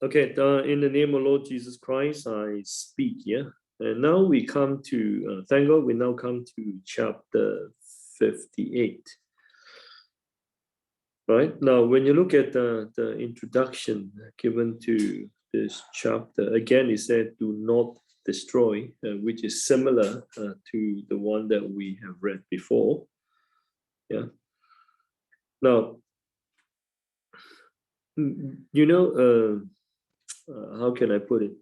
Okay, in the name of Lord Jesus Christ, I speak, yeah. And now we come to, thank God, we now come to chapter 58. Right, now when you look at the introduction given to this chapter, again, it said, do not destroy, which is similar to the one that we have read before. Yeah. Now, you know, how can I put it?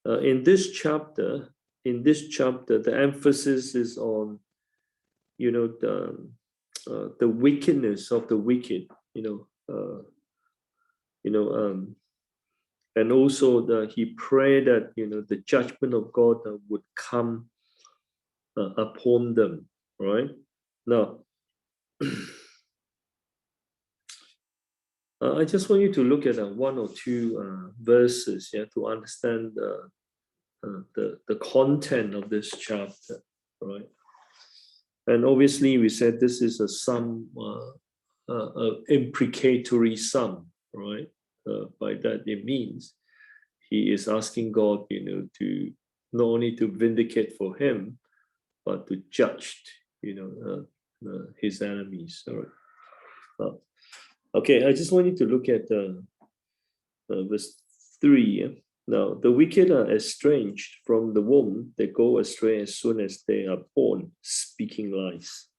In this chapter, the emphasis is on, you know, the wickedness of the wicked, and also he prayed that the judgment of God would come upon them. Right now, I just want you to look at one or two verses, yeah, to understand the content of this chapter, right? And obviously, we said this is a sum, imprecatory sum, right? By that it means he is asking God, to not only to vindicate for him, but to judge, his enemies. All right. Okay, I just want you to look at verse 3. Yeah? Now, the wicked are estranged from the womb. They go astray as soon as they are born, speaking lies.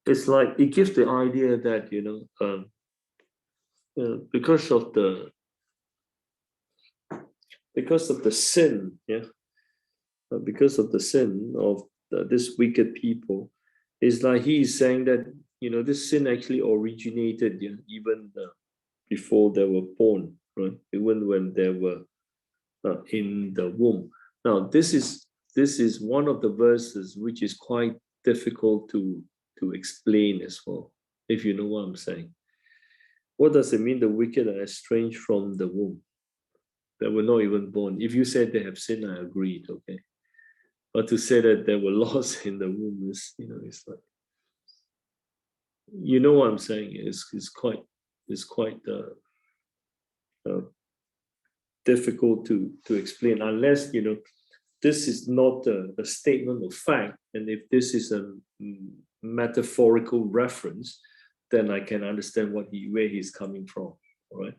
It's like it gives the idea that because of the sin, yeah, because of the sin of this wicked people, it's like he is saying that this sin actually originated, yeah, even before they were born, right? Even when they were in the womb. Now, this is one of the verses which is quite difficult to explain as well, if you know what I'm saying. What does it mean the wicked are estranged from the womb? They were not even born. If you said they have sinned, I agreed, okay. But to say that they were lost in the womb is, it's like, what I'm saying. It's quite difficult to explain unless this is not a statement of fact, and if this is a metaphorical reference, then I can understand where he's coming from. All right.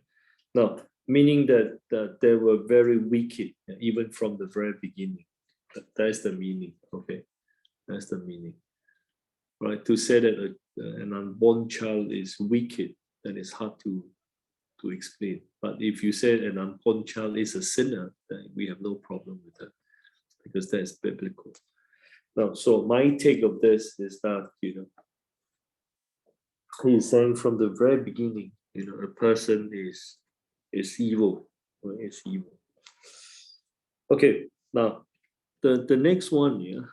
Now, meaning that they were very wicked even from the very beginning. That's the meaning. Okay, that's the meaning. Right. To say that an unborn child is wicked, then it's hard to explain. But if you say an unborn child is a sinner, then we have no problem with that, because that is biblical. Now, so my take of this is that, he's saying from the very beginning, a person is evil, right? Is evil. Okay, now the next one, yeah.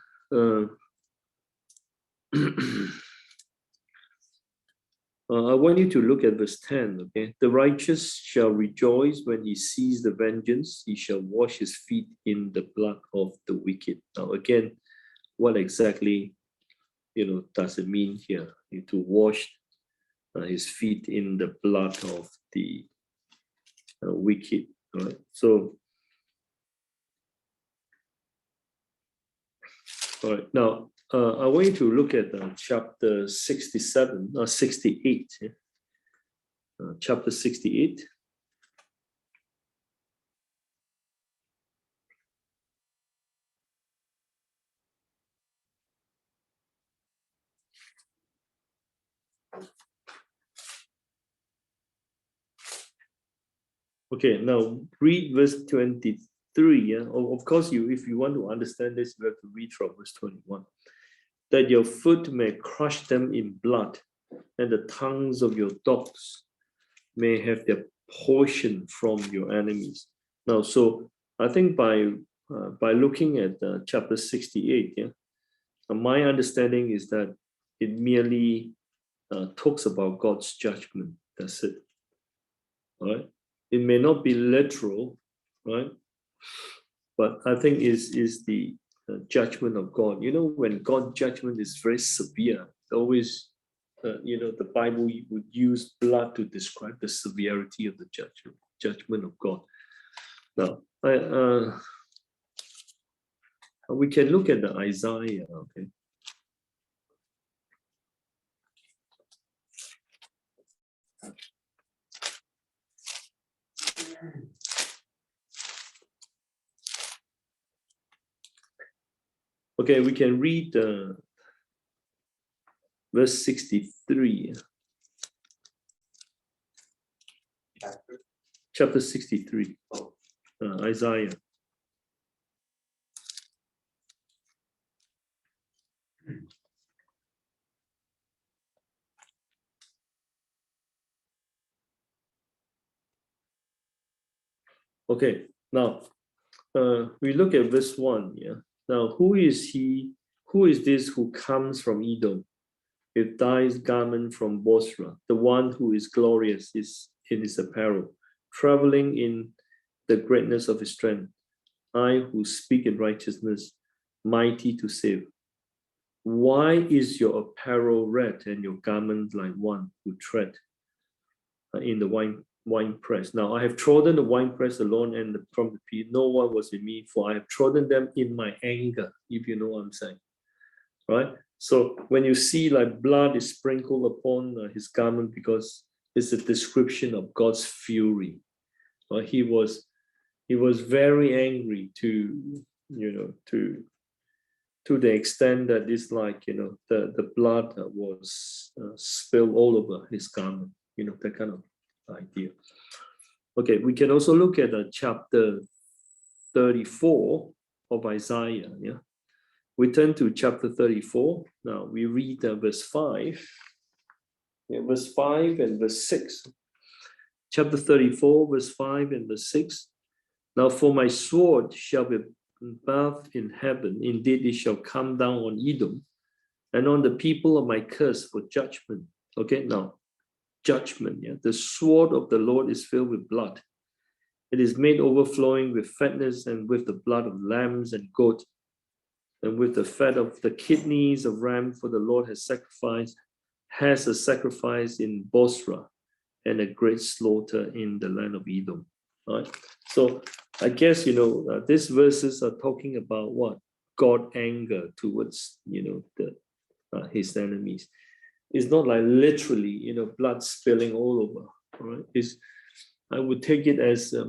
I want you to look at verse 10, okay? The righteous shall rejoice when he sees the vengeance. He shall wash his feet in the blood of the wicked. Now, again, what exactly, does it mean here? To wash his feet in the blood of the wicked, right? So, all right, now, I want you to look at chapter 68. Yeah? Chapter 68. Okay, now read verse 23. Yeah? Of course, if you want to understand this, you have to read from verse 21. That your foot may crush them in blood, and the tongues of your dogs may have their portion from your enemies. Now, so I think by looking at chapter 68, yeah, my understanding is that it merely talks about God's judgment. That's it. Right? It may not be literal, right? But I think is the judgment of God. When God's judgment is very severe, it always the Bible would use blood to describe the severity of the judgment of God. Now, we can look at the Isaiah, okay. Okay, we can read verse 63. Chapter 63, Isaiah. Okay, now we look at verse 1. Yeah. Now, who is he? Who is this who comes from Edom with dyed garment from Bosra? The one who is glorious is in his apparel, traveling in the greatness of his strength. I who speak in righteousness, mighty to save. Why is your apparel red and your garment like one who tread in the wine press? Now I have trodden the wine press alone, and from the pit no one was with me, for I have trodden them in my anger, if you know what I'm saying, right? So when you see like blood is sprinkled upon his garment, because it's a description of God's fury. He was very angry to the extent that it's like, the blood was spilled all over his garment, that kind of idea. Okay, we can also look at chapter 34 of Isaiah. Yeah, we turn to chapter 34. Now we read verse 5. Yeah, verse 5 and verse 6. Chapter 34, verse 5 and verse 6. Now, for my sword shall be bathed in heaven. Indeed, it shall come down on Edom and on the people of my curse for judgment. Okay, now, judgment. Yeah, the sword of the Lord is filled with blood. It is made overflowing with fatness and with the blood of lambs and goats and with the fat of the kidneys of ram, for the Lord has a sacrifice in Bosra and a great slaughter in the land of Edom. All right. So I guess, these verses are talking about what? God anger towards, his enemies. It's not like literally, blood spilling all over. All right. I would take it as a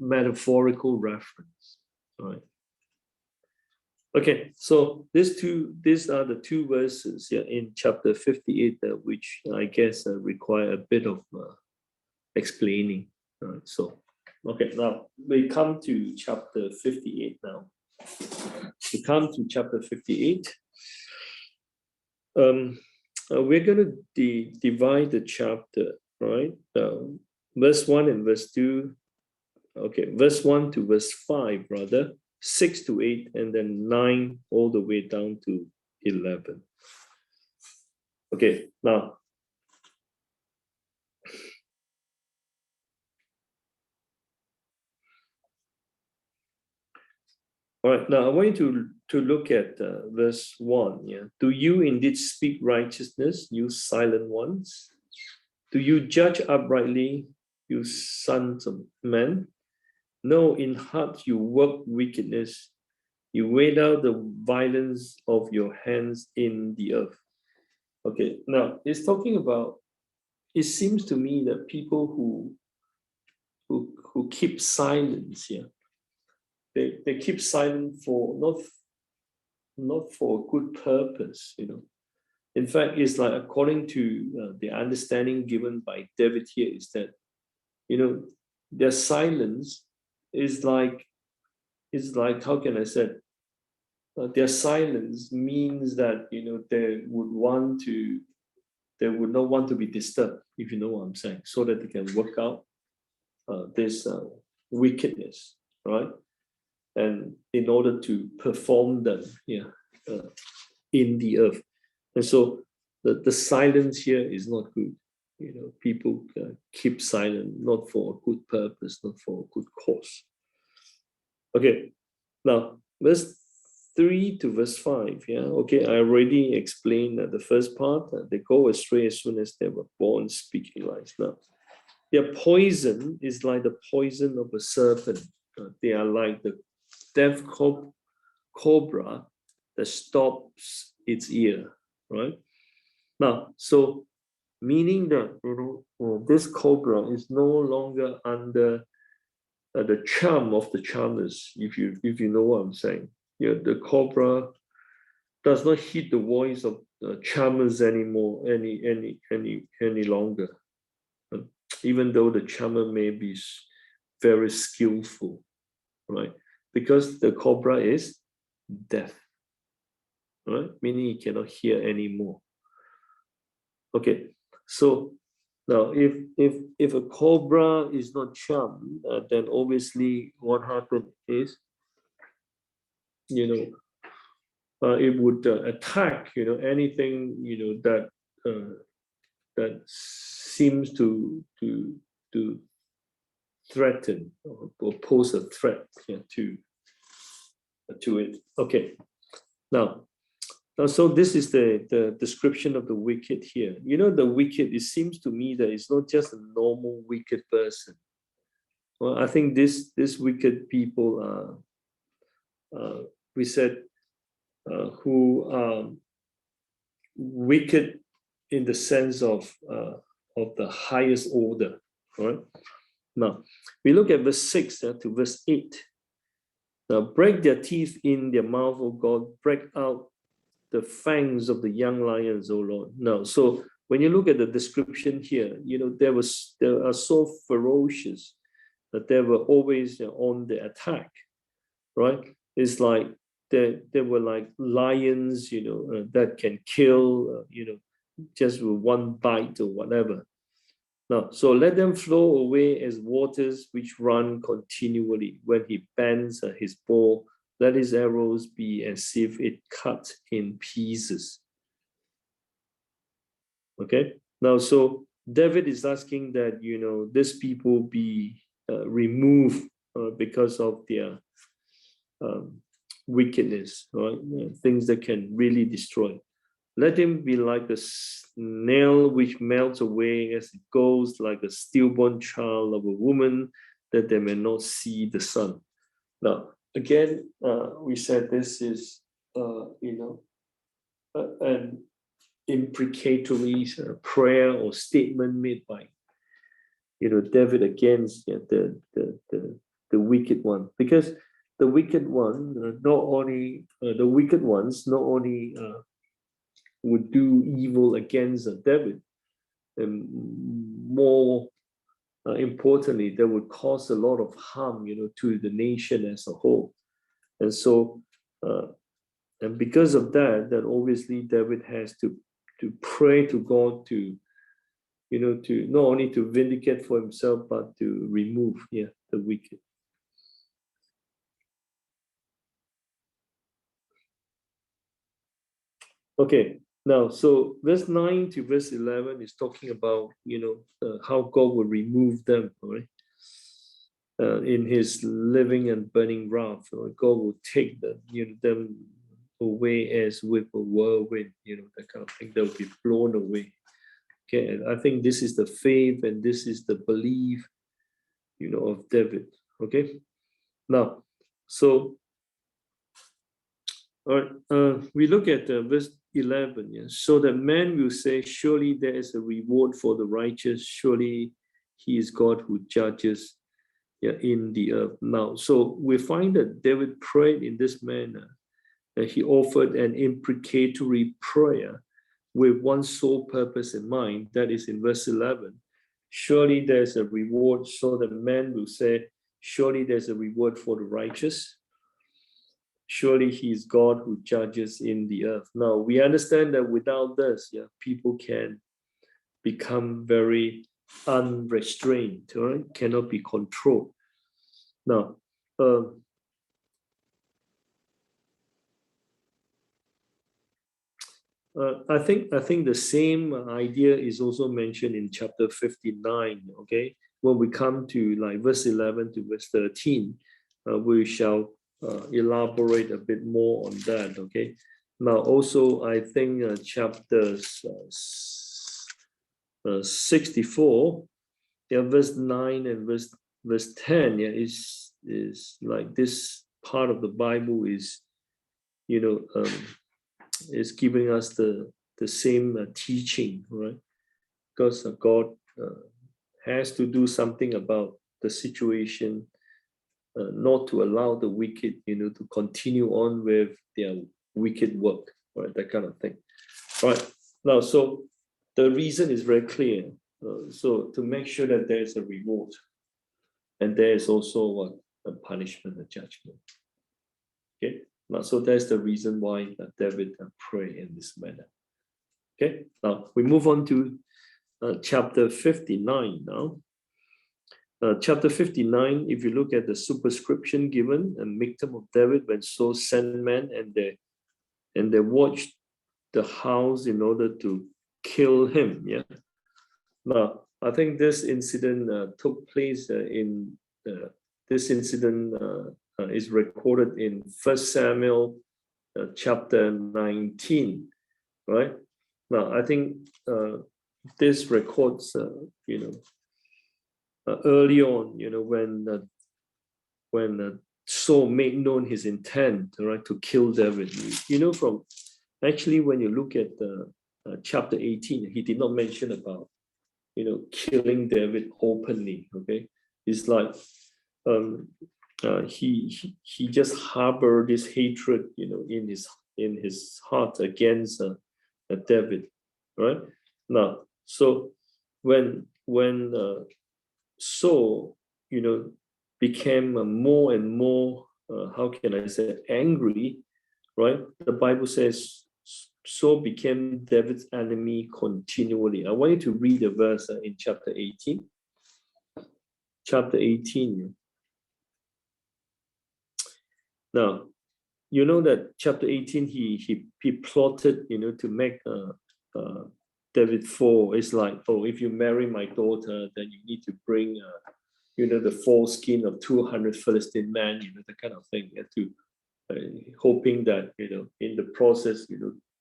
metaphorical reference. All right. Okay, so these are the two verses here in chapter 58 which I guess require a bit of explaining. All right, so okay, now we come to chapter 58 now. We come to chapter 58. We're going to divide the chapter, right? Verse 1 and verse 2. Okay, verse 1 to verse 5, rather. 6 to 8, and then 9 all the way down to 11. Okay, now all right, now I want you to look at verse 1. Yeah, do you indeed speak righteousness, you silent ones? Do you judge uprightly, you sons of men? No, in heart you work wickedness. You weigh out the violence of your hands in the earth. Okay, now it's talking about, it seems to me that people who keep silence here, they keep silent for not for a good purpose, In fact, it's like according to the understanding given by David here is that, their silence is like how can I say? Their silence means that they would not want to be disturbed, if you know what I'm saying, so that they can work out this wickedness, right? And in order to perform them in the earth. And so the silence here is not good. People keep silent, not for a good purpose, not for a good cause. Okay, now verse 3 to verse 5. Yeah, okay, I already explained the first part. They go astray as soon as they were born, speaking lies. Now, their poison is like the poison of a serpent. They are like the death cobra that stops its ear, right? Now, so meaning that this cobra is no longer under the charm of the charmers, if you know what I'm saying. Yeah, the cobra does not heed the voice of charmers anymore, any longer. Even though the charmer may be very skillful, right? Because the cobra is deaf, right? Meaning he cannot hear anymore. Okay, so now if a cobra is not charmed, then obviously what happens is, it would attack anything that seems to threaten or pose a threat to it. Okay, now so this is the description of the wicked here. The wicked, it seems to me that it's not just a normal wicked person. Well, I think this wicked people are, we said, who are wicked in the sense of the highest order. Right? Now, we look at verse 6 to verse 8. Now, break their teeth in their mouth, O God, break out the fangs of the young lions, O Lord. Now, so when you look at the description here, they are so ferocious that they were always on the attack, right? It's like they were like lions, that can kill, just with one bite or whatever. Now, so let them flow away as waters which run continually. When he bends his bow, let his arrows be as if it cut in pieces. Okay. Now, so David is asking that, these people be removed because of their wickedness, right? Things that can really destroy. Let him be like a snail which melts away as it goes, like a stillborn child of a woman, that they may not see the sun. Now, again, we said this is, an imprecatory prayer or statement made by, David against the wicked one, because the wicked one, the wicked ones not only would do evil against David, and more importantly, they would cause a lot of harm, to the nation as a whole. And so, and because of that, obviously David has to pray to God to not only to vindicate for himself, but to remove, the wicked. Okay, now, so verse 9 to verse 11 is talking about, how God will remove them, right? In his living and burning wrath, God will take them, them away as with a whirlwind, that kind of thing. They'll be blown away. Okay, and I think this is the faith and this is the belief, of David. Okay, now, so, all right, we look at verse 11. Yeah? So that man will say, surely there is a reward for the righteous. Surely he is God who judges in the earth. Now, so we find that David prayed in this manner, that he offered an imprecatory prayer with one sole purpose in mind. That is in verse 11. Surely there's a reward, so that man will say, surely there's a reward for the righteous. Surely he is God who judges in the earth. Now, we understand that without this, people can become very unrestrained, right? Cannot be controlled. Now, I think the same idea is also mentioned in chapter 59. Okay, when we come to like verse 11 to verse 13, we shall elaborate a bit more on that. Okay. Now, also, I think chapters 64, yeah, verse 9 and verse 10, yeah, is like this part of the Bible is, is giving us the same teaching, right? Because God has to do something about the situation, not to allow the wicked, to continue on with their wicked work, right? That kind of thing. All right. Now, so the reason is very clear. So to make sure that there is a reward, and there is also what a punishment, a judgment. Okay. Now, so that's the reason why David prayed in this manner. Okay. Now we move on to chapter 59 now. Chapter 59, if you look at the superscription given, a Michtam of David when Saul sent men and they watched the house in order to kill him. Yeah. Now, I think this incident took place this incident is recorded in 1 Samuel chapter 19, right? Now, I think this records, early on, when Saul made known his intent, right, to kill David. From actually when you look at chapter 18, he did not mention about killing David openly. Okay, it's like he just harbored this hatred, in his heart against David, right? Now, so when Saul, became more and more, how can I say, angry, right? The Bible says Saul became David's enemy continually. I want you to read the verse in chapter 18. Chapter 18. Now, you know that chapter 18, he plotted, to make David fall. It's like, oh, if you marry my daughter, then you need to bring, the foreskin of 200 Philistine men, that kind of thing, to hoping that, in the process,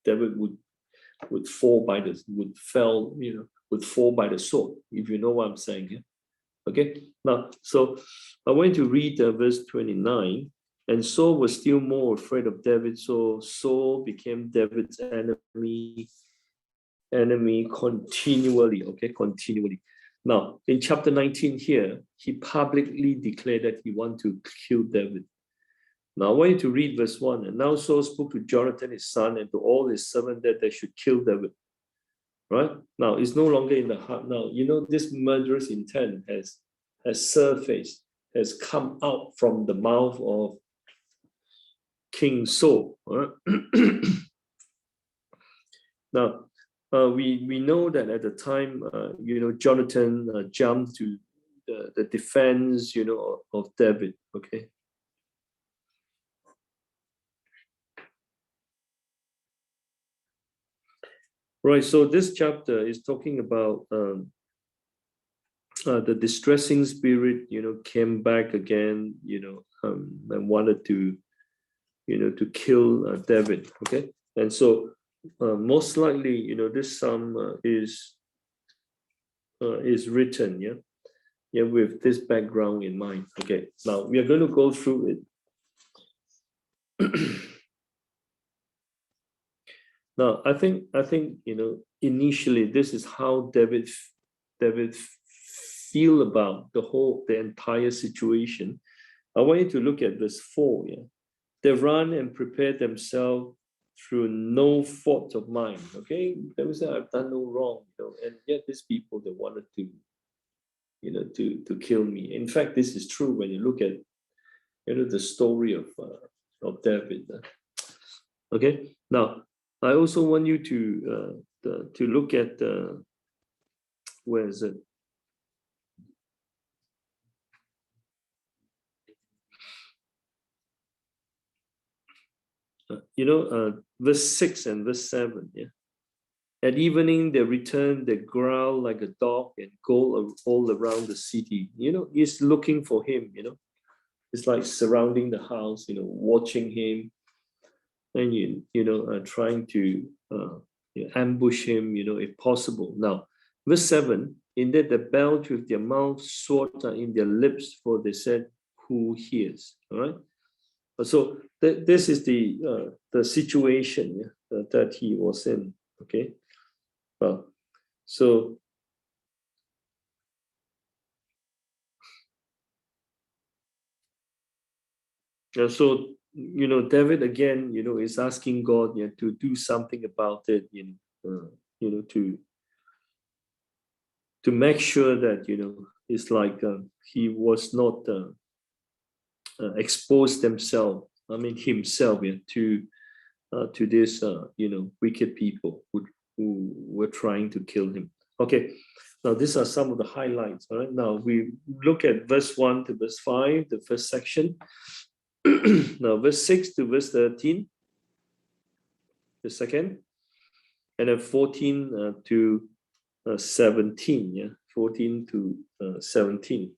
David would fall by the sword, if you know what I'm saying. Yeah? Okay. Now, so I want to read verse 29. And Saul was still more afraid of David, so Saul became David's enemy continually. Okay, continually. Now, in chapter 19 here, he publicly declared that he wanted to kill David. Now, I want you to read verse 1. And now Saul spoke to Jonathan, his son, and to all his servants that they should kill David. Right? Now, it's no longer in the heart. Now, this murderous intent has surfaced, has come out from the mouth of King Saul. Right? Now, we know that at the time, Jonathan jumped to the defense, of David. Okay. Right. So this chapter is talking about the distressing spirit, came back again, and wanted to, to kill David. Okay. And so most likely, this psalm is written, with this background in mind. Okay, now we are going to go through it. Now, I think initially this is how David feel about the entire situation. I want you to look at verse 4. Yeah, they run and prepare themselves through no fault of mine. Okay, they will say, I've done no wrong, and yet these people, they wanted to, to kill me. In fact, this is true when you look at, the story of David. Okay, now I also want you to look at where is it? Verse 6 and verse 7. Yeah. At evening, they return, they growl like a dog and go all around the city. He's looking for him, it's like surrounding the house, watching him, and trying to ambush him, if possible. Now, verse 7, in that the belch with their mouth, swords are in their lips, for they said, who hears? All right. So this is the situation that he was in. Okay. Well, so David again, is asking God, to do something about it, to make sure that it's like he was not exposed himself. I mean himself, to this wicked people who were trying to kill him. Okay. Now, these are some of the highlights. All right. Now, we look at verse 1 to verse 5, the first section. Now, verse 6 to verse 13, the second. And then 14 to 17. Yeah, 14 to 17.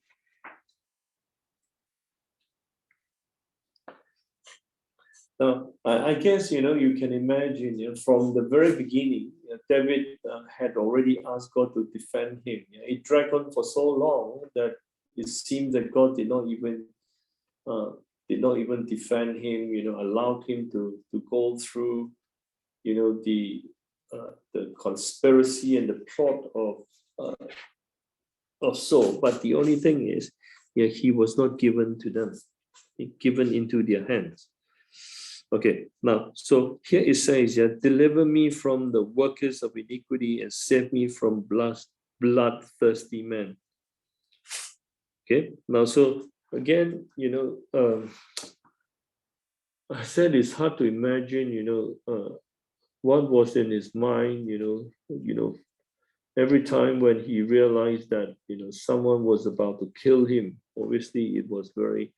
Now, I guess, you can imagine from the very beginning, David had already asked God to defend him. It dragged on for so long that it seemed that God did not even defend him, allowed him to go through, the conspiracy and the plot of Saul. But the only thing is, he was not given to them, given into their hands. Okay, now, so here it says, deliver me from the workers of iniquity and save me from bloodthirsty men. Okay, now, so again, I said it's hard to imagine, what was in his mind, every time when he realized that, someone was about to kill him. Obviously, it was very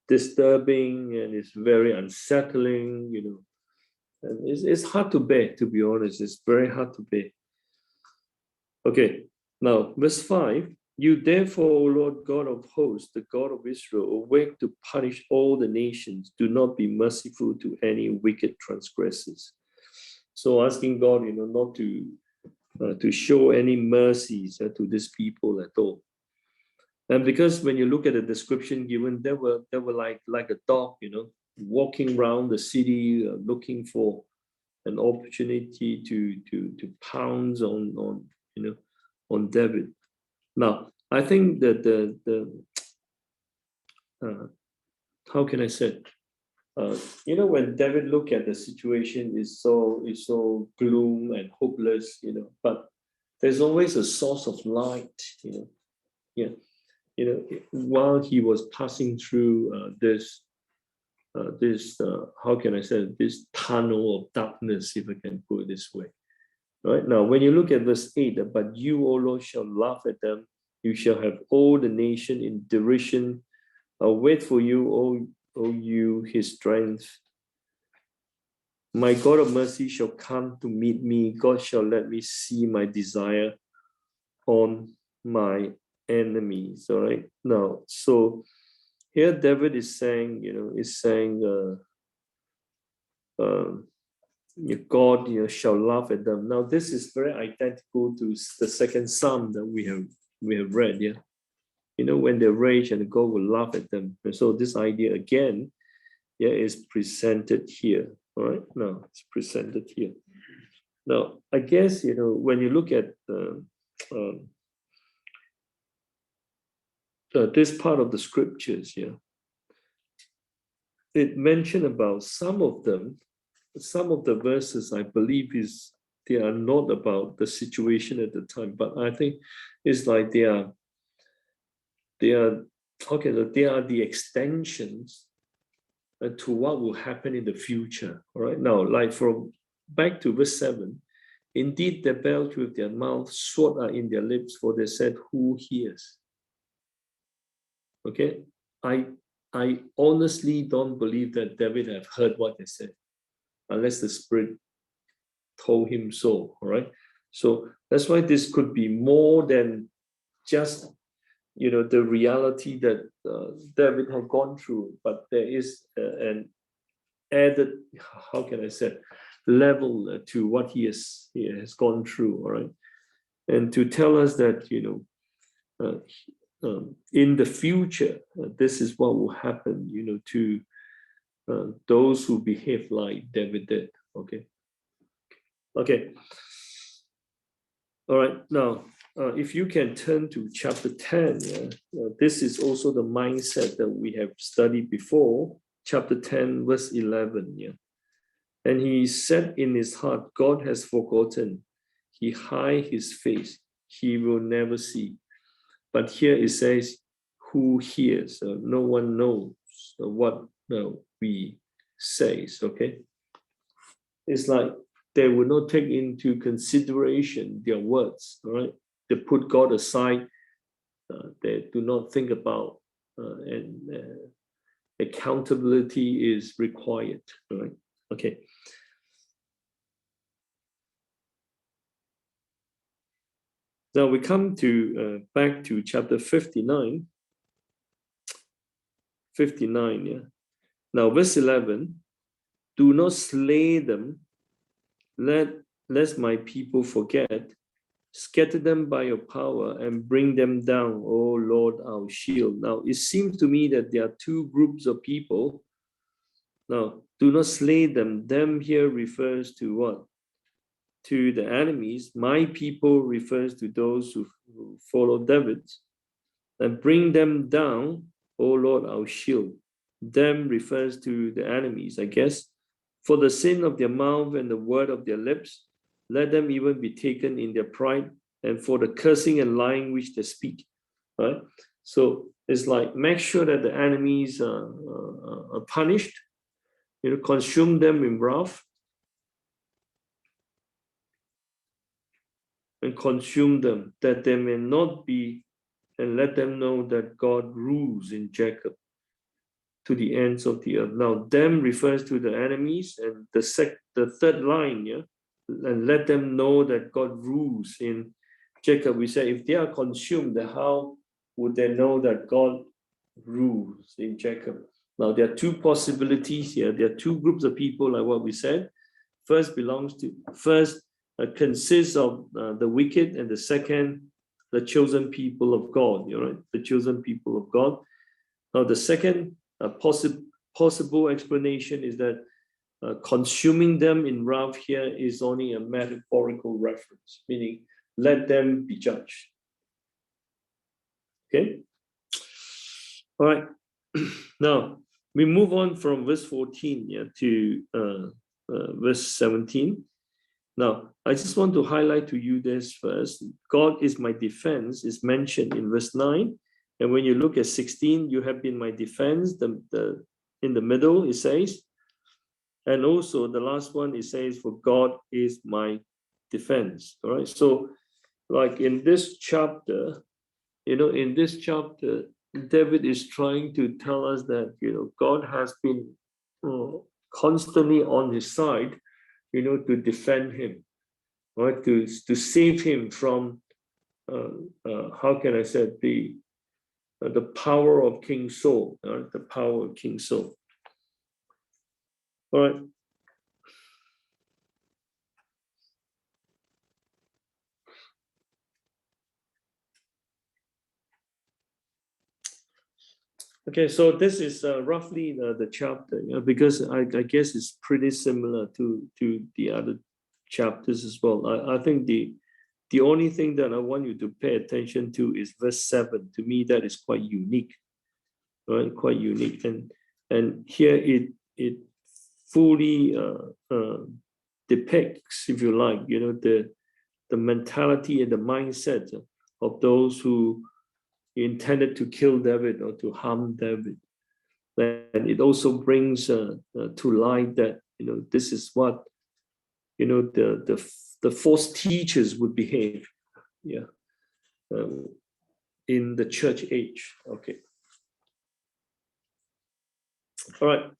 disturbing, and it's very unsettling, and it's hard to bear, to be honest. It's very hard to bear. Okay, now verse 5, you therefore, O Lord God of hosts, the God of Israel, awake to punish all the nations. Do not be merciful to any wicked transgressors. So asking God, not to show any mercies to these people at all. And because when you look at the description given, they were like a dog, walking around the city, looking for an opportunity to pounce on David. Now, I think that how can I say? When David looked at the situation, is so gloom and hopeless, but there's always a source of light, Yeah. While he was passing through this how can I say, this tunnel of darkness, if I can put it this way. Right now, when you look at verse 8, but you, O Lord, shall laugh at them. You shall have all the nation in derision. I'll wait for you, O you, his strength. My God of mercy shall come to meet me. God shall let me see my desire on my enemies. All right. Now, so here David is saying, God, shall laugh at them. Now, this is very identical to the second psalm that we have read. Yeah, when they rage and God will laugh at them. And so this idea again, is presented here. All right, now it's presented here. Now, I guess when you look at this part of the scriptures, it mentioned about some of them. Some of the verses, I believe, they are not about the situation at the time, but I think it's like they are the extensions to what will happen in the future. All right, now, like from back to verse 7, indeed they belch with their mouth, sword are in their lips, for they said, who hears? Okay, I honestly don't believe that David have heard what they said, unless the Spirit told him so. All right, so that's why this could be more than just the reality that David had gone through, but there is an added, how can I say, level to what he has gone through, all right? And to tell us that, in the future, this is what will happen, to those who behave like David did, okay? Okay. All right, now, if you can turn to chapter 10, this is also the mindset that we have studied before, chapter 10, verse 11. Yeah. And he said in his heart, God has forgotten. He hide his face. He will never see. But here it says, who hears? No one knows what we say. Okay. It's like they will not take into consideration their words, all right? They put God aside. They do not think about, and accountability is required, all right? Okay. Now we come to back to chapter 59. 59, yeah. Now verse 11, do not slay them, lest my people forget. Scatter them by your power and bring them down, O Lord, our shield. Now, it seems to me that there are two groups of people. Now, do not slay them. Them here refers to what? To the enemies. My people refers to those who follow David. And bring them down, O Lord, our shield. Them refers to the enemies, I guess. For the sin of their mouth and the word of their lips, let them even be taken in their pride, and for the cursing and lying which they speak. Right? So it's like, make sure that the enemies are punished, consume them in wrath, and consume them, that they may not be, and let them know that God rules in Jacob to the ends of the earth. Now, them refers to the enemies, and the third line, yeah, and let them know that God rules in Jacob. We say, if they are consumed, then how would they know that God rules in Jacob? Now, there are two possibilities here. There are two groups of people, like what we said. First consists of the wicked, and the second, the chosen people of God. Right? The chosen people of God. Now, the second possible explanation is that consuming them in wrath here is only a metaphorical reference, meaning let them be judged. Okay? All right. Now, we move on from verse 14 to verse 17. Now, I just want to highlight to you this first. God is my defense is mentioned in verse 9. And when you look at 16, you have been my defense. In the middle, it says, and also the last one, it says, for God is my defense. All right. So, like in this chapter, David is trying to tell us that, God has been constantly on his side, to defend him, right? To save him from, how can I say, the power of King Saul, the power of King Saul. All right. Okay, so this is roughly the chapter, because I guess it's pretty similar to the other chapters as well. I think the only thing that I want you to pay attention to is verse 7. To me, that is quite unique, right? Quite unique, and here it fully depicts, if you like, the mentality and the mindset of those who intended to kill David or to harm David. And it also brings to light that, this is what, the false teachers would behave, in the church age. Okay. All right.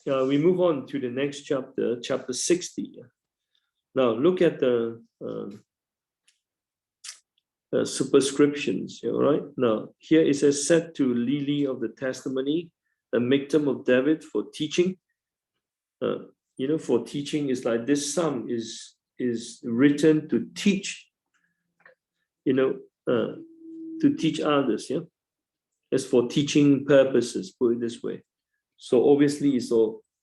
We move on to the next chapter, chapter 60. Now look at the superscriptions, right? Now, here it says, set to Lily of the Testimony, a Miktam of David for teaching. For teaching is like this psalm is written to teach, to teach others, yeah? It's for teaching purposes, put it this way. So obviously it's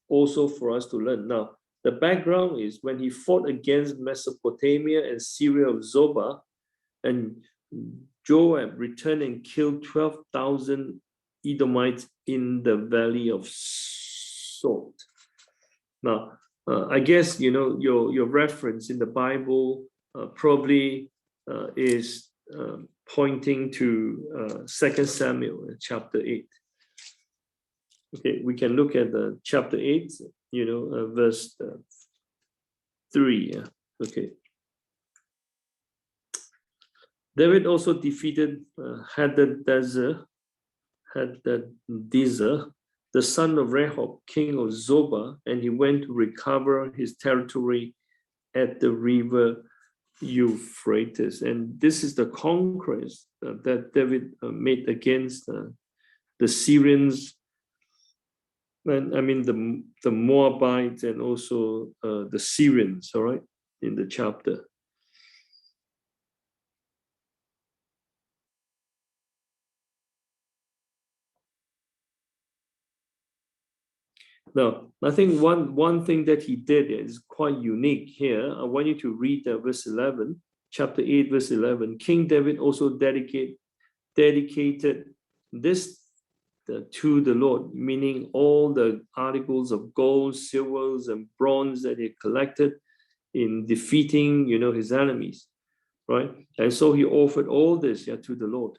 also for us to learn. Now, the background is when he fought against Mesopotamia and Syria of Zobah, and Joab returned and killed 12,000 Edomites in the valley of Salt. Now, I guess, your reference in the Bible probably is pointing to 2 Samuel chapter 8. Okay, we can look at the chapter 8, verse 3. Yeah. Okay. David also defeated Hadadezer, the son of Rehob, king of Zobah, and he went to recover his territory at the river Euphrates. And this is the conquest that David made against the Syrians, and I mean the Moabites and also the Syrians, all right, in the chapter. Now, I think one thing that he did is quite unique here. I want you to read verse 11, chapter 8, verse 11. King David also dedicated this to the Lord, meaning all the articles of gold, silvers, and bronze that he collected in defeating, his enemies, right? And so he offered all this to the Lord.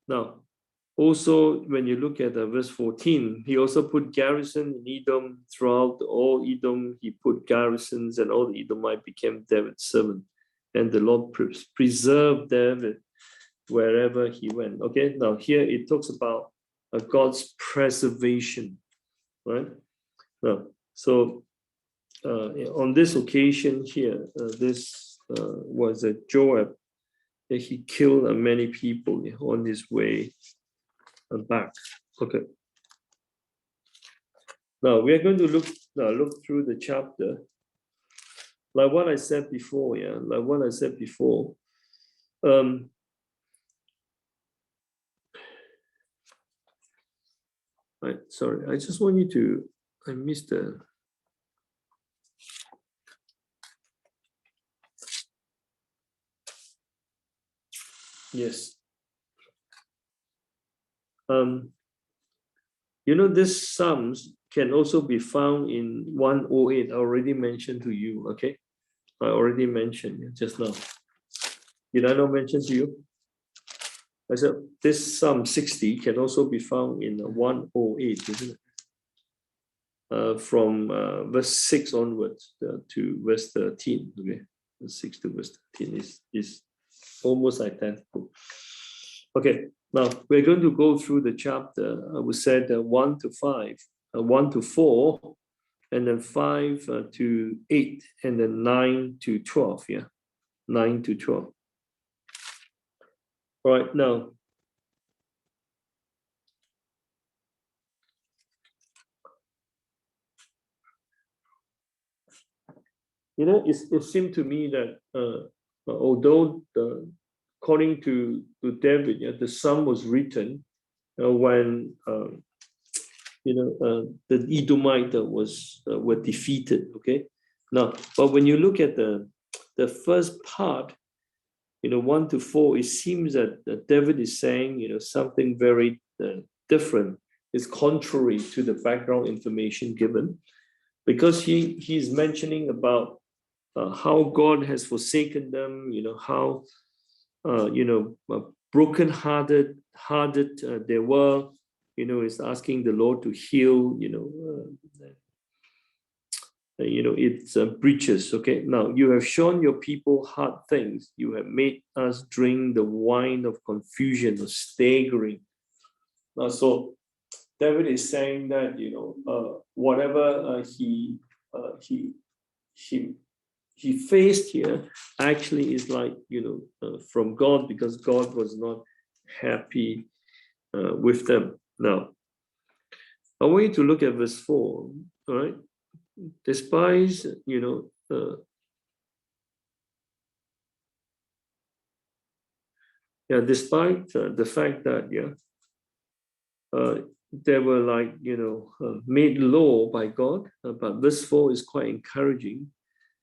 Now, also, when you look at verse 14, he also put garrison in Edom. Throughout all Edom, he put garrisons, and all the Edomite became David's servant. And the Lord preserved David wherever he went. Okay, now here it talks about God's preservation, right? Now, so on this occasion here, this was Joab. He killed many people on his way back. Okay. Now we are going to look through the chapter. Like what I said before, sorry, I just want you to, I missed the. Yes. This Psalms can also be found in 108. I already mentioned to you, okay? I already mentioned just now. Did I not mention to you? I said this Psalm 60 can also be found in 108, isn't it? From verse 6 onwards to verse 13, okay? Verse 6 to verse 13 is almost identical. Okay, now we're going to go through the chapter. We said 1 to 5, 1 to 4, and then 5 to 8, and then 9 to 12. Yeah, 9 to 12. All right, now. It seemed to me that although according to David, the psalm was written when the Edomite were defeated. Okay, now, but when you look at the first part, 1 to 4, it seems that David is saying something very different. It's contrary to the background information given, because he's mentioning about how God has forsaken them, how broken-hearted they were, is asking the Lord to heal, its breaches. Okay, now you have shown your people hard things. You have made us drink the wine of confusion, of staggering. So David is saying that whatever he he faced here actually is like, from God, because God was not happy with them. Now, I want you to look at verse 4, all right? Despise, despite the fact that, they were like, made law by God, but verse 4 is quite encouraging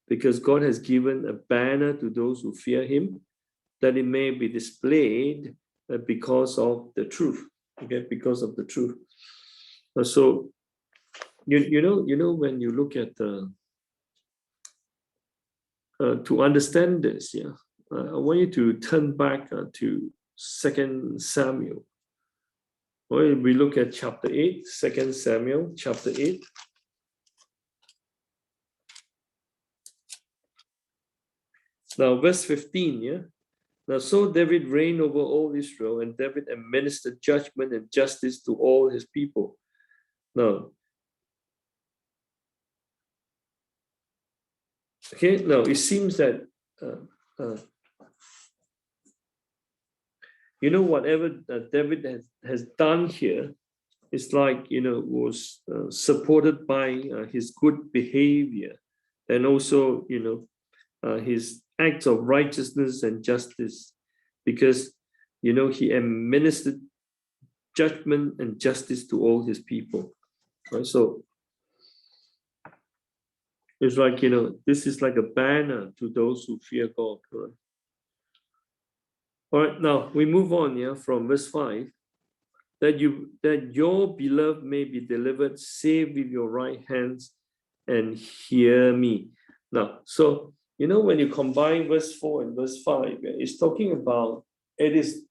because God has given a banner to those who fear him, that it may be displayed because of the truth, okay, because of the truth. So, when you look at to understand this, I want you to turn back to 2 Samuel. Well, we look at chapter 8, 2 Samuel, chapter 8. Now, verse 15, Now, so David reigned over all Israel, and David administered judgment and justice to all his people. Now, it seems that, whatever David has done here, it's like, was supported by his good behavior and also, his acts of righteousness and justice, because, he administered judgment and justice to all his people. Right? So it's like, this is like a banner to those who fear God. Right? All right, now we move on, from verse 5. That your beloved may be delivered, save with your right hands and hear me. Now, so, when you combine verse 4 and verse 5, it's talking about it is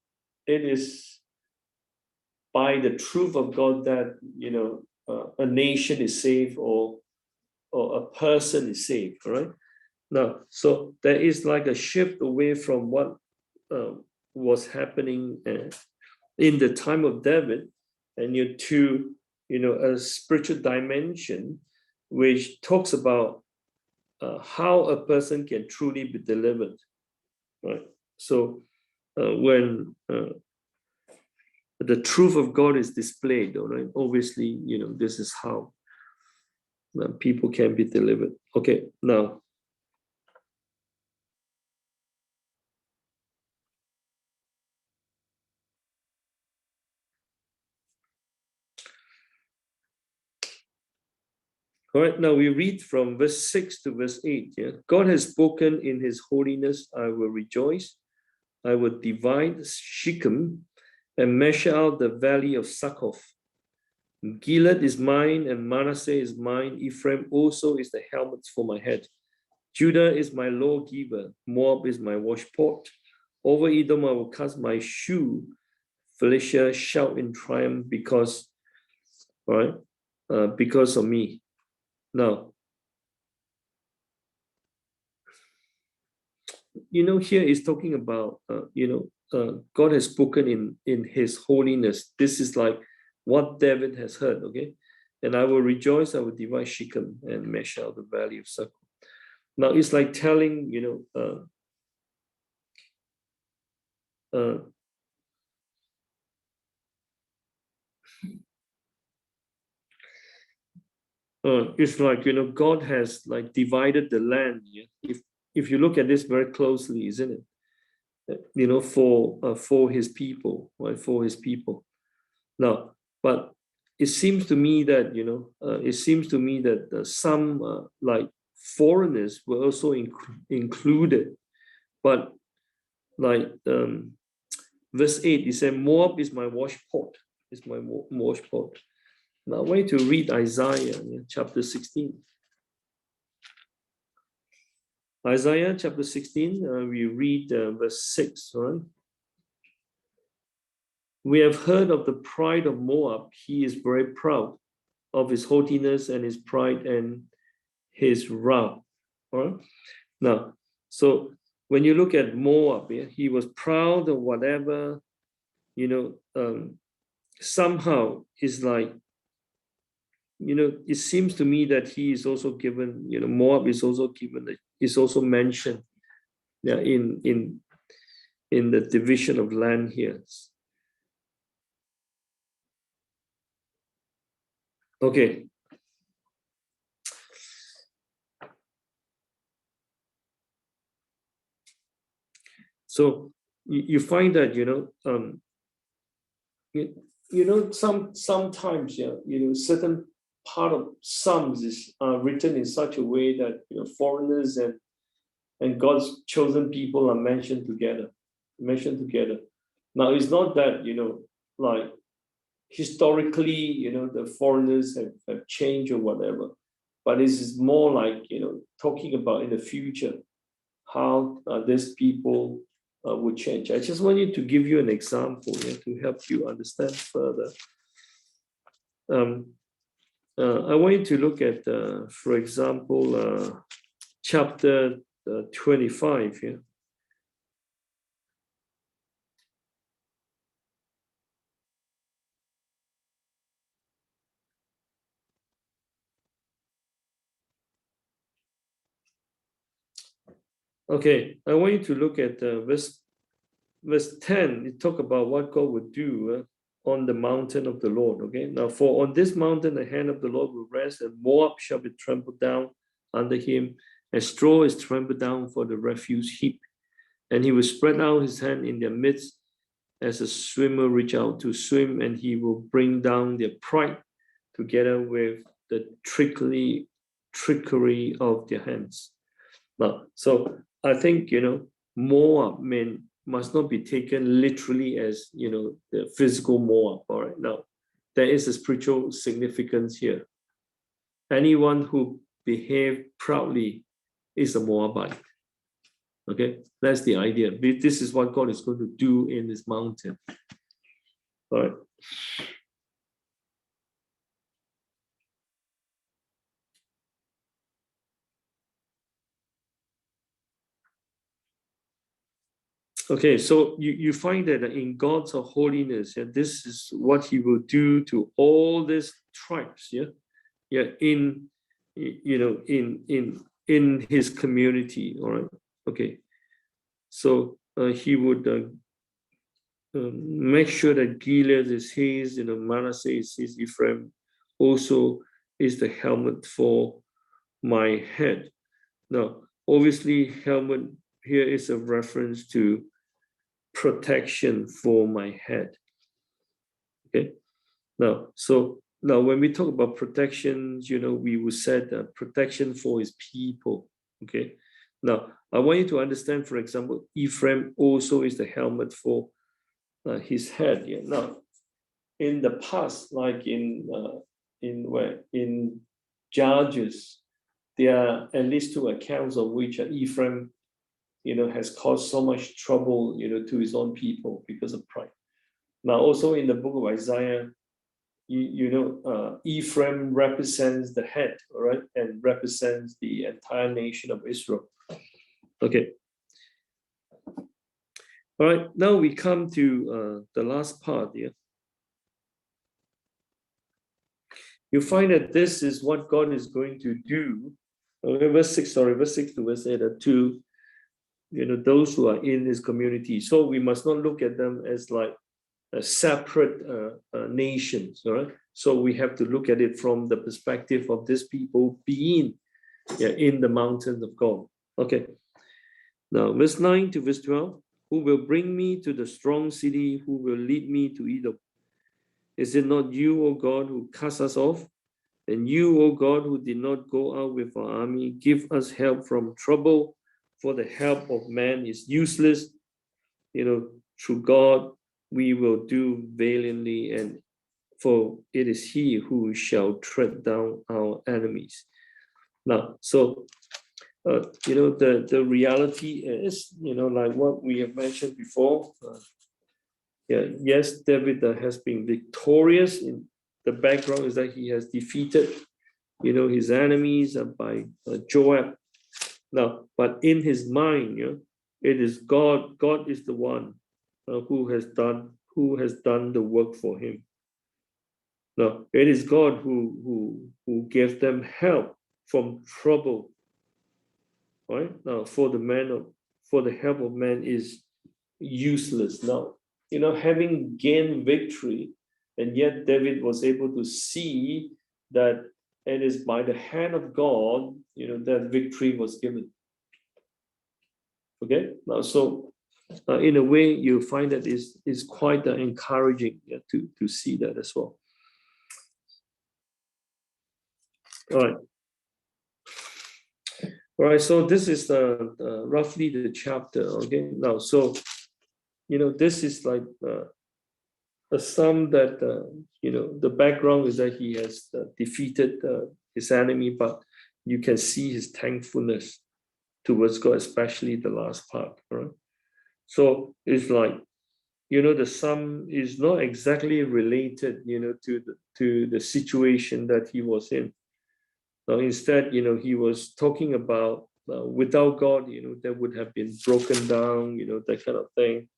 by the truth of God that, a nation is saved or a person is saved, right? Now, so there is like a shift away from what was happening in the time of David, and to a spiritual dimension which talks about how a person can truly be delivered, right? So when the truth of God is displayed, all right, obviously, this is how people can be delivered. Okay, now. All right, now we read from verse 6 to verse 8. God has spoken in his holiness, I will rejoice. I will divide Shechem and measure out the valley of Succoth. Gilead is mine and Manasseh is mine. Ephraim also is the helmet for my head. Judah is my lawgiver. Moab is my washpot. Over Edom I will cast my shoe. Philistia shout in triumph because of me. Now, here is talking about, God has spoken in his holiness. This is like what David has heard, okay? And I will rejoice, I will divide Shechem and measure out the valley of Succoth. Now, it's like telling, it's like, God has like divided the land. If you look at this very closely, isn't it? For his people, right? For his people. Now, but it seems to me that some like foreigners were also included, but like verse 8, it said, Moab is my washpot. Is my washpot. Now, I want you to read Isaiah chapter 16. Isaiah chapter 16, we read verse 6, right? We have heard of the pride of Moab. He is very proud of his haughtiness and his pride and his wrath. All right? Now, so when you look at Moab, he was proud of whatever, somehow is like, it seems to me that he is also given, Moab is also given, is also mentioned, yeah, in the division of land here. Okay. So you find that, sometimes, certain part of Psalms is written in such a way that, foreigners and God's chosen people are mentioned together. Now, it's not that, like historically, the foreigners have changed or whatever, but this is more like, talking about in the future, how these people would change. I just wanted to give you an example to help you understand further. I want you to look at, for example, chapter 25 here. Okay, I want you to look at verse 10. It talk about what God would do on the mountain of the Lord. Okay, now for on this mountain the hand of the Lord will rest, and Moab shall be trampled down under him, as straw is trampled down for the refuse heap. And he will spread out his hand in their midst, as a swimmer reach out to swim, and he will bring down their pride together with the trickery of their hands. Now, so I think, Moab must not be taken literally as, the physical Moab. All right, now there is a spiritual significance here. Anyone who behaves proudly is a Moabite. Okay, that's the idea. This is what God is going to do in this mountain. All right. Okay, so you find that in God's holiness, this is what he will do to all these tribes, in his community. All right. Okay. So he would make sure that Gilead is his, Manasseh is his, Ephraim also is the helmet for my head. Now, obviously, helmet here is a reference to protection for my head. Okay. Now, when we talk about protections, we will set protection for his people. Okay. Now, I want you to understand, for example, Ephraim also is the helmet for his head. Yeah. Now, in the past, like in Judges, there are at least two accounts of which Ephraim, has caused so much trouble, to his own people because of pride. Now, also in the book of Isaiah, Ephraim represents the head, all right, and represents the entire nation of Israel. Okay. All right, now we come to the last part here. You find that this is what God is going to do. Verse 6 to verse 8 are two, those who are in his community. So we must not look at them as like separate nations, all right? So we have to look at it from the perspective of these people being in the mountains of God. Okay. Now, verse 9 to verse 12. Who will bring me to the strong city? Who will lead me to Edom? Is it not you, O God, who cast us off? And you, O God, who did not go out with our army, give us help from trouble, for the help of man is useless. Through God, we will do valiantly, and for it is he who shall tread down our enemies. Now, so, the reality is, like what we have mentioned before, yes, David has been victorious. In the background is that he has defeated, his enemies by Joab. Now, but in his mind, it is God. God is the one who has done the work for him. No, it is God who gave them help from trouble. Right? Now, for the help of man is useless. Now, having gained victory, and yet David was able to see that it is by the hand of God, that victory was given. Okay, now so in a way you find that is quite encouraging, to see that as well. All right, so this is roughly the chapter. Okay, now so this is like a psalm that the background is that he has defeated his enemy, but you can see his thankfulness towards God, especially the last part. Right? So it's like the psalm is not exactly related to the situation that he was in. Now instead, he was talking about without God, there would have been broken down, that kind of thing,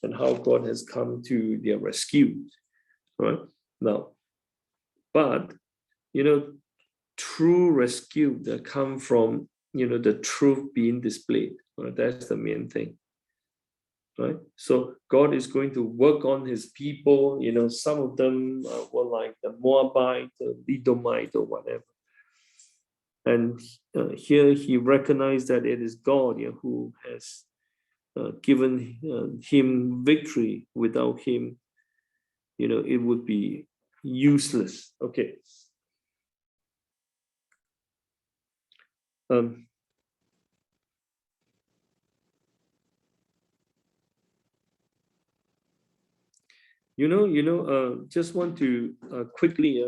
and how God has come to their rescue. Right now, but true rescue that come from the truth being displayed. Right? That's the main thing. Right, so God is going to work on his people. Some of them were like the Moabite, the Edomite, or whatever. And here he recognized that it is God who has given him victory. Without him, it would be useless. Okay. Just want to quickly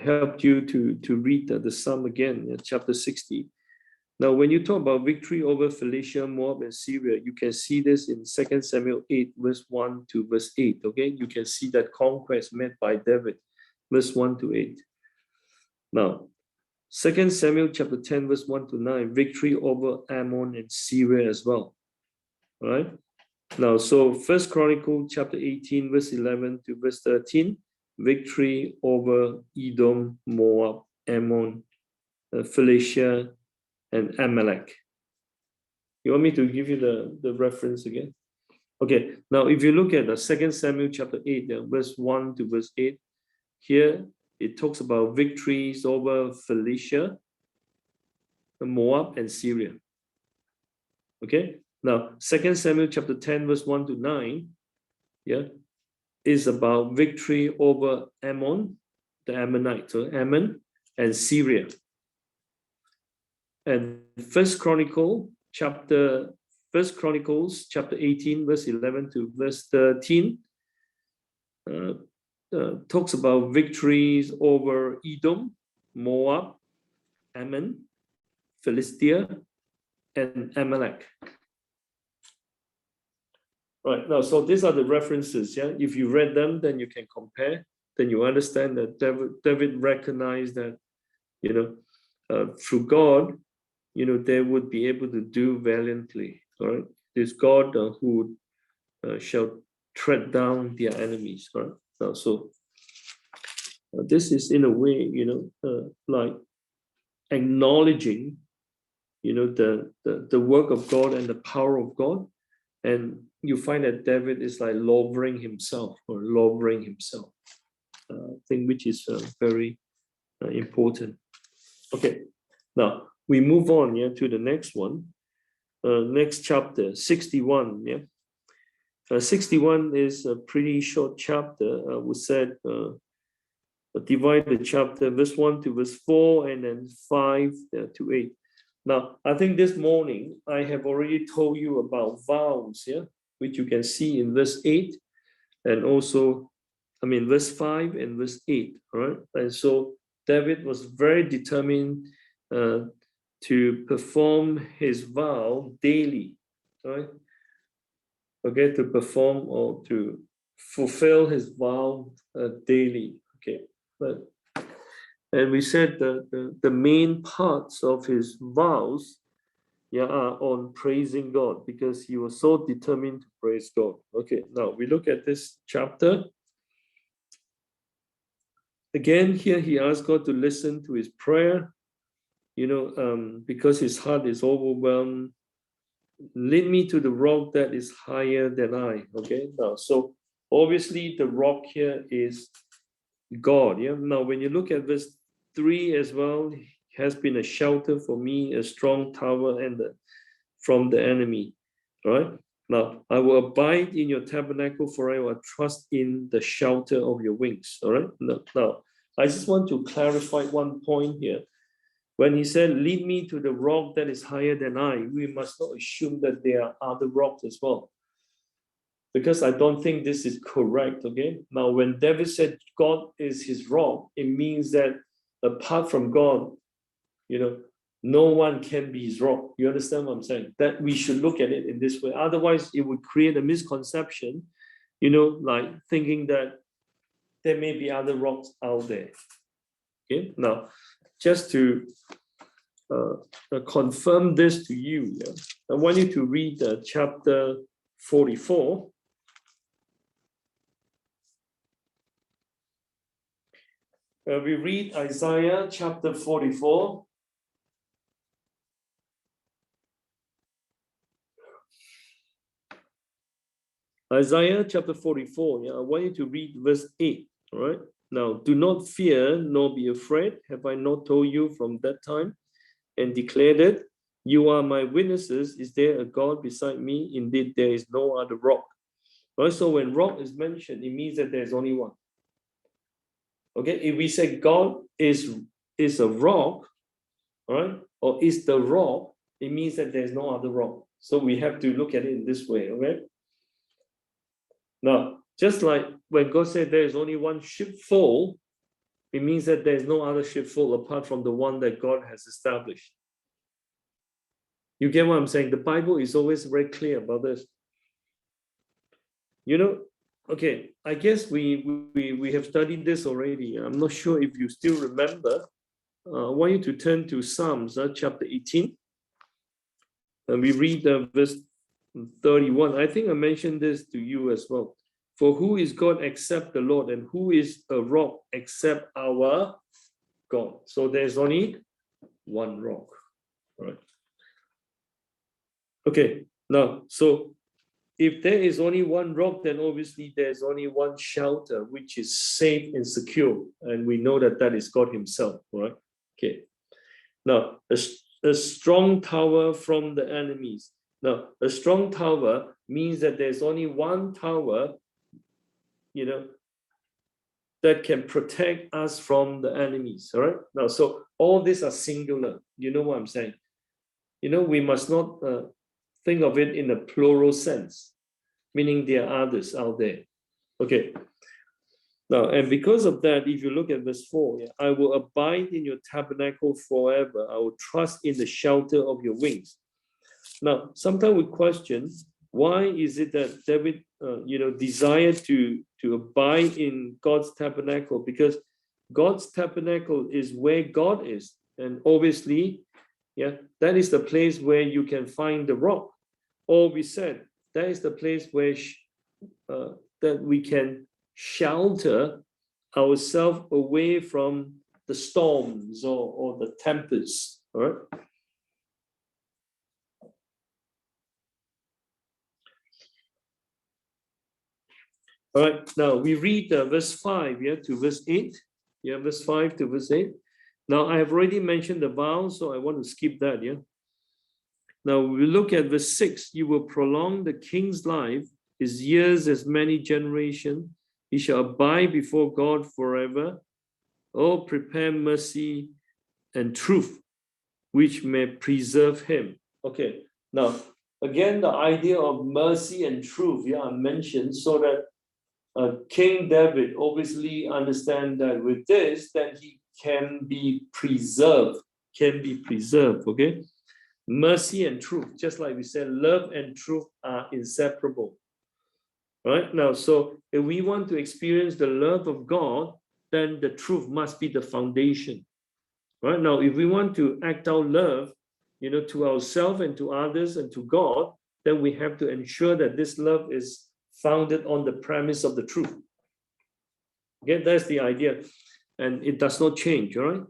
help you to read the psalm again, chapter 60. Now, when you talk about victory over Philistia, Moab, and Syria, you can see this in 2 Samuel 8, verse 1 to verse 8. Okay, you can see that conquest made by David, verse 1 to 8. Now, 2 Samuel chapter 10, verse 1 to 9, victory over Ammon and Syria as well. All right. Now, so 1 Chronicle chapter 18, verse 11 to verse 13, victory over Edom, Moab, Ammon, Philistia, and Amalek. You want me to give you the reference again? Okay, now if you look at the 2 Samuel chapter 8, verse 1 to verse 8, here it talks about victories over Philistia, Moab, and Syria. Okay, now 2 Samuel chapter 10, verse 1 to 9, is about victory over Ammon, the Ammonite, so Ammon, and Syria. And First Chronicles chapter 18, verse 11 to verse 13 talks about victories over Edom, Moab, Ammon, Philistia, and Amalek. Right, now, so these are the references. If you read them, then you can compare. Then you understand that David recognized that through God, they would be able to do valiantly. All right, this God who shall tread down their enemies. Right now, so this is in a way, like acknowledging, the work of God and the power of God, and you find that David is like lowering himself, thing which is very important. Okay, now we move on to the next one. Next chapter, 61. 61 is a pretty short chapter. We said divide the chapter, verse 1 to verse 4, and then 5 to 8. Now, I think this morning I have already told you about vows, which you can see in verse 8, and also, verse 5 and verse 8, all right? And so David was very determined to perform his vow daily, right? Okay, to perform or to fulfill his vow daily. Okay, and we said that the main parts of his vows are on praising God, because he was so determined to praise God. Okay, now we look at this chapter. again, here he asked God to listen to his prayer, because his heart is overwhelmed. Lead me to the rock that is higher than I. Okay, now, so obviously the rock here is God. Yeah, now when you look at verse 3 as well, has been a shelter for me, a strong tower and from the enemy. All right, now I will abide in your tabernacle, for I will trust in the shelter of your wings. All right, now I just want to clarify one point here. When he said, lead me to the rock that is higher than I, we must not assume that there are other rocks as well, because I don't think this is correct. Okay, now when David said God is his rock, it means that apart from God, no one can be his rock. You understand what I'm saying? That we should look at it in this way. Otherwise, it would create a misconception, like thinking that there may be other rocks out there. Okay, now just to confirm this to you, I want you to read chapter 44. We read Isaiah chapter 44. Isaiah chapter 44, I want you to read verse 8, all right? Now, do not fear, nor be afraid. Have I not told you from that time and declared it? You are my witnesses. Is there a God beside me? Indeed, there is no other rock. All right, so when rock is mentioned, it means that there's only one. Okay, if we say God is a rock, all right, or is the rock, it means that there's no other rock. So we have to look at it in this way, okay? Now, just like when God said there is only one sheepfold, it means that there's no other sheepfold apart from the one that God has established. You get what I'm saying? The Bible is always very clear about this. Okay, I guess we have studied this already. I'm not sure if you still remember. I want you to turn to Psalms chapter 18. And we read verse 31. I think I mentioned this to you as well. For who is God except the Lord, and who is a rock except our God? So there's only one rock, right? Okay, now, so if there is only one rock, then obviously there's only one shelter, which is safe and secure. And we know that that is God himself, right? Okay. Now, a strong tower from the enemies. Now, a strong tower means that there's only one tower, that can protect us from the enemies, all right? Now, so all these are singular. You know what I'm saying? We must not think of it in a plural sense, meaning there are others out there. Okay. Now, and because of that, if you look at verse 4, I will abide in your tabernacle forever. I will trust in the shelter of your wings. Now, sometimes we question, why is it that David, desired to abide in God's tabernacle? Because God's tabernacle is where God is. And obviously, that is the place where you can find the rock. Or we said, that is the place where that we can shelter ourselves away from the storms or the tempests, all right? All right, now we read verse 5 to verse 8. Verse 5 to verse 8. Now I have already mentioned the vows, so I want to skip that. Now we look at verse 6. You will prolong the king's life, his years as many generations. He shall abide before God forever. Oh, prepare mercy and truth, which may preserve him. Okay, now again, the idea of mercy and truth, I mentioned, so that King David obviously understands that with this, then he can be preserved, okay? Mercy and truth, just like we said, love and truth are inseparable. Right now, so if we want to experience the love of God, then the truth must be the foundation. Right now, if we want to act out love, to ourselves and to others and to God, then we have to ensure that this love is founded on the premise of the truth. Okay, that's the idea. and it does not change. All right.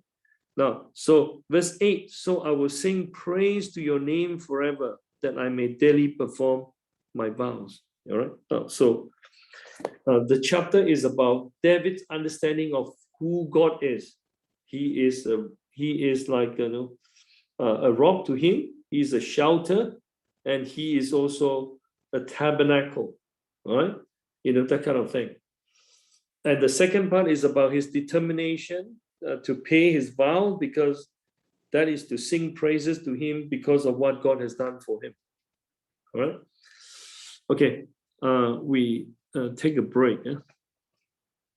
Now, so verse 8, so I will sing praise to your name forever, that I may daily perform my vows. All right. Now, so the chapter is about David's understanding of who God is. He is like a rock to him. He's a shelter, and he is also a tabernacle. All right, that kind of thing. And the second part is about his determination to pay his vow, because that is to sing praises to him because of what God has done for him. All right. Okay. We take a break. Yeah?